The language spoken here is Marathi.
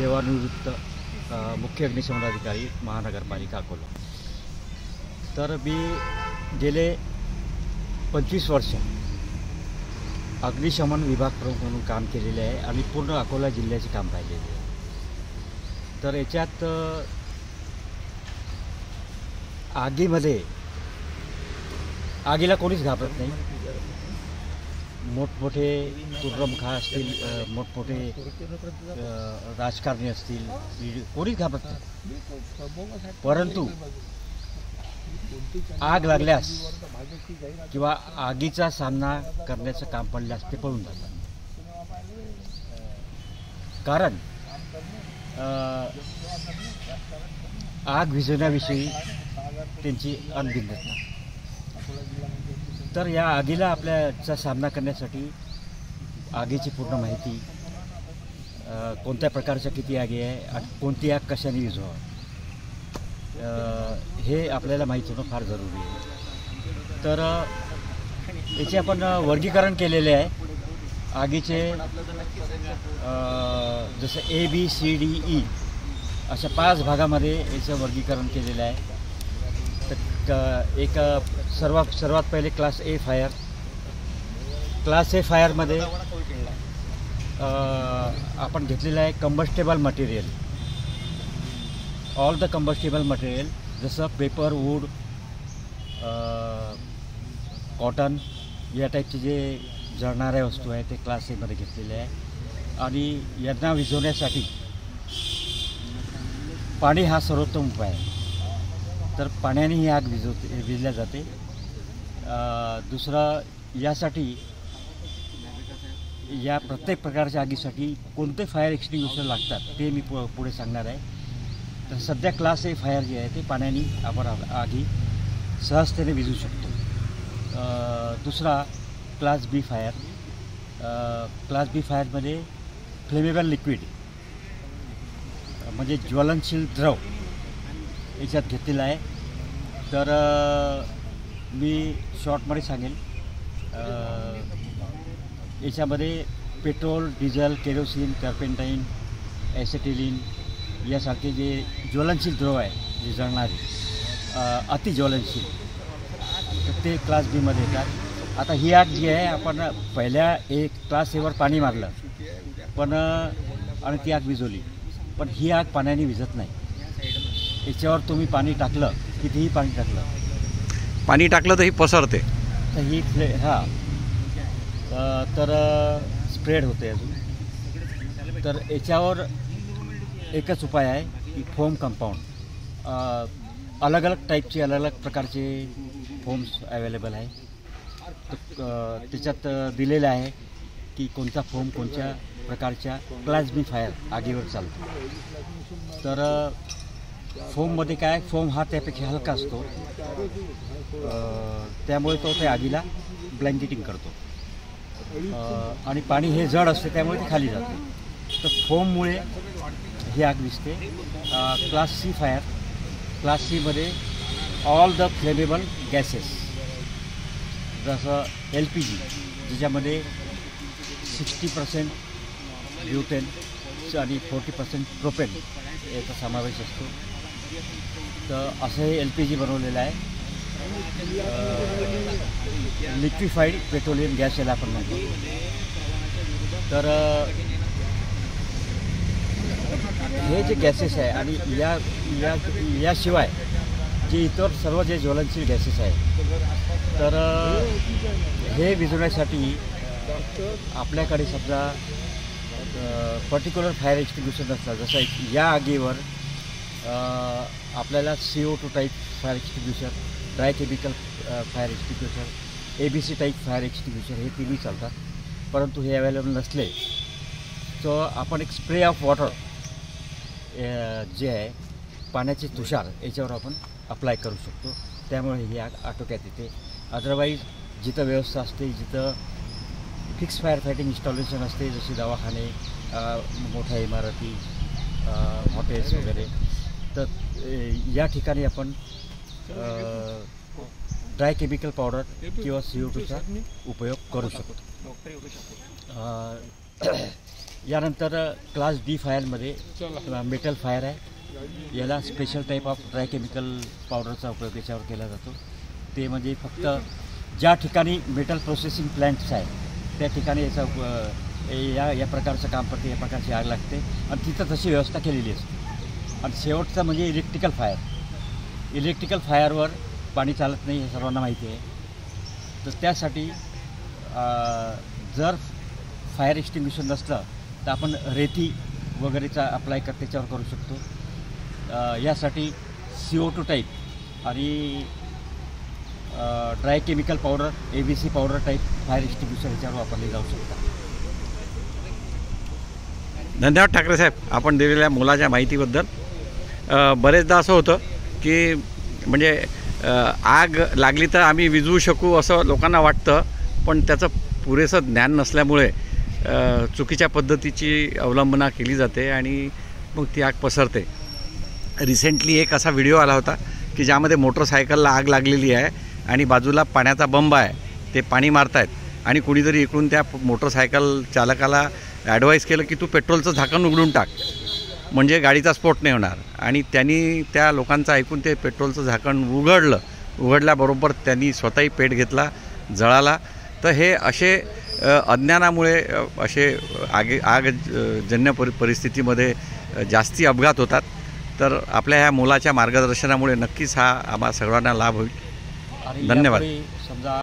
सेवानिवृत्त मुख्य अग्निशमन अधिकारी महानगरपालिका अकोला। तर मी गेले 25 वर्ष अग्निशमन विभाग प्रमुख म्हणून काम केलेले आहे आणि पूर्ण अकोला जिल्ह्याचे काम पाहिलेले आहे। तर याच्यात आगीला कोणीच घाबरत नाही। मोठमोठे तुर्रमखा असतील, मोठमोठे राजकारणी असतील, कोणीच घाबरत नाही। परंतु आग लागल्यास किंवा आगीचा सामना करण्याचं काम पडल्यास ते पळून जातात। कारण आग विझवण्याविषयी त्यांची अनभिज्ञता। तर या आगीला आपल्याचा सामना करण्यासाठी आगीची पूर्ण माहिती, कोणत्या प्रकारच्या किती आगी आहे आणि कोणती आग कशाने विझवावी हे आपल्याला माहिती होणं फार जरुरी आहे। तर याचे आपण वर्गीकरण केलेले आहे। आगीचे जसं ABCDE अशा 5 भागामध्ये याचं वर्गीकरण केलेलं आहे। तर एक सर्वात पहिले class A fire. Class A फायरमध्ये आपण घेतलेलं आहे combustible material, all the combustible material, जसं पेपर, वूड, कॉटन या टाईपचे जे जळणाऱ्या वस्तू आहेत ते क्लास A मध्ये घेतलेले आहे। आणि यांना विझवण्यासाठी पाणी हा सर्वोत्तम उपाय आहे। तर पाण्याने ही आग विझल्या जाते। दुसरं, यासाठी या प्रत्येक प्रकारच्या आगीसाठी कोणते फायर एक्सटिंग्विशर लागतात ते मी पुढे सांगणार आहे। तर सध्या क्लास A फायर जे आहे ते पाण्याने आपण आगी सहजतेने विझू शकतो। दुसरा class B fire. Class B फायरमध्ये फ्लेमेबल लिक्विड म्हणजे ज्वलनशील द्रव याच्यात घेतलेला आहे। तर मी शॉर्टमध्ये सांगेल, याच्यामध्ये पेट्रोल, डिझेल, केरोसिन, टर्पेंटाईन, ॲसेटिलीन यासारखे जे ज्वलनशील द्रव आहे, जे जळणारे अतिज्वलनशील, तर ते क्लास B मध्ये येतात। आता ही आग जी आहे, आपण पहिल्या क्लास A वर पाणी मारलं आणि ती आग विझवली, पण ही आग पाण्याने विझत नाही। याच्यावर तुम्ही पाणी टाकलं, कितीही पाणी टाकलं तर ही पसरते, तर ही तर स्प्रेड होते अजून। तर याच्यावर एकच उपाय आहे की फोम कंपाऊंड, अलग अलग टाईपचे, अलग अलग प्रकारचे फोम्स अवेलेबल आहे। तर त्याच्यात दिलेलं आहे की कोणता फोम कोणत्या प्रकारच्या क्लास B फायर आगीवर चालतो। तर फोममध्ये काय, फोम हा त्यापेक्षा हलका असतो, त्यामुळे तो त्या आगीला ब्लँकेटिंग करतो। आणि पाणी हे जड असते त्यामुळे ते खाली जाते। तर फोममुळे ही आग दिसते। Class C fire, class C मध्ये ऑल द फ्लेमेबल गॅसेस, जसं LPG ज्याच्यामध्ये 60% ब्युटेन आणि 40% प्रोपेन याचा समावेश असतो। तर असं हे LPG बनवलेलं आहे, लिक्विफाईड पेट्रोलियम गॅस याला आपण म्हणतो। तर हे जे गॅसेस आहे आणि याशिवाय जे इतर सर्व जे ज्वलनशील गॅसेस आहेत, तर हे विझवण्यासाठी आपल्याकडे समजा पर्टिक्युलर फायर एक्सटिंग्विशर नसतात। जसं या आगीवर आपल्याला CO2 type fire extinguisher, dry chemical fire extinguisher, ABC type fire extinguisher हे तिन्ही चालतात। परंतु हे अवेलेबल नसले तर आपण एक स्प्रे ऑफ वॉटर जे आहे, पाण्याचे तुषार, याच्यावर आपण अप्लाय करू शकतो। त्यामुळे ही आग आटोक्यात येते। अदरवाईज जिथं व्यवस्था असते, जिथं फिक्स फायर फायटिंग इन्स्टॉलेशन असते, जसे दवाखाने, मोठ्या इमारती, हॉटेल्स वगैरे, तर या ठिकाणी आपण ड्राय केमिकल पावडर किंवा CO2चा उपयोग करू शकतो। यानंतर क्लास डी फायरमध्ये मेटल फायर आहे. याला special type of dry chemical पावडरचा उपयोग याच्यावर केला जातो. ते म्हणजे फक्त ज्या ठिकाणी मेटल प्रोसेसिंग प्लॅन्ट्स आहे त्या ठिकाणी याचा या प्रकारचं काम करते, या प्रकारची आग लागते आणि तिथं तशी व्यवस्था केलेली असते. आणि शेवटचं म्हणजे इलेक्ट्रिकल फायर. इलेक्ट्रिकल फायरवर पाणी चालत नाही हे सर्वांना माहिती आहे. तर त्यासाठी जर फायर एक्स्टिंग्विशर नसलं तर आपण रेती वगैरेचा अप्लाय त्याच्यावर करू शकतो. यासाठी CO2 टाईप आणि dry chemical powder ABC powder type fire extinguisher याच्यावर वापरले जाऊ शकतात. धन्यवाद ठाकरे साहेब, आपण दिलेल्या मोलाच्या माहितीबद्दल. बरेचदा असं होतं की म्हणजे आग लागली तर आम्ही विझवू शकू असं लोकांना वाटतं, पण त्याचं पुरेसं ज्ञान नसल्यामुळे चुकीच्या पद्धतीची अवलंबना केली जाते आणि मग ती आग पसरते. रिसेंटली एक असा व्हिडिओ आला होता की ज्यामध्ये मोटरसायकलला आग लागलेली आहे आणि बाजूला पाण्याचा बंब आहे, ते पाणी मारतायत आणि कुणीतरी इकडून त्या मोटरसायकल चालकाला ॲडवाईस केलं की तू पेट्रोलचं झाकण उघडून टाक म्हणजे गाडीचा स्फोट नाही होणार. आणि त्यांनी त्या लोकांचं ऐकून ते पेट्रोलचं झाकण उघडल्याबरोबर त्यांनी स्वतःही पेट घेतला, जळाला. तर हे असे अज्ञानामुळे असे आगजन्य परिस्थितीमध्ये जास्ती अपघात होतात. तर आपल्या ह्या मोलाच्या मार्गदर्शनामुळे नक्कीच हा आम्हा सर्वांना लाभ होईल. धन्यवाद. समजा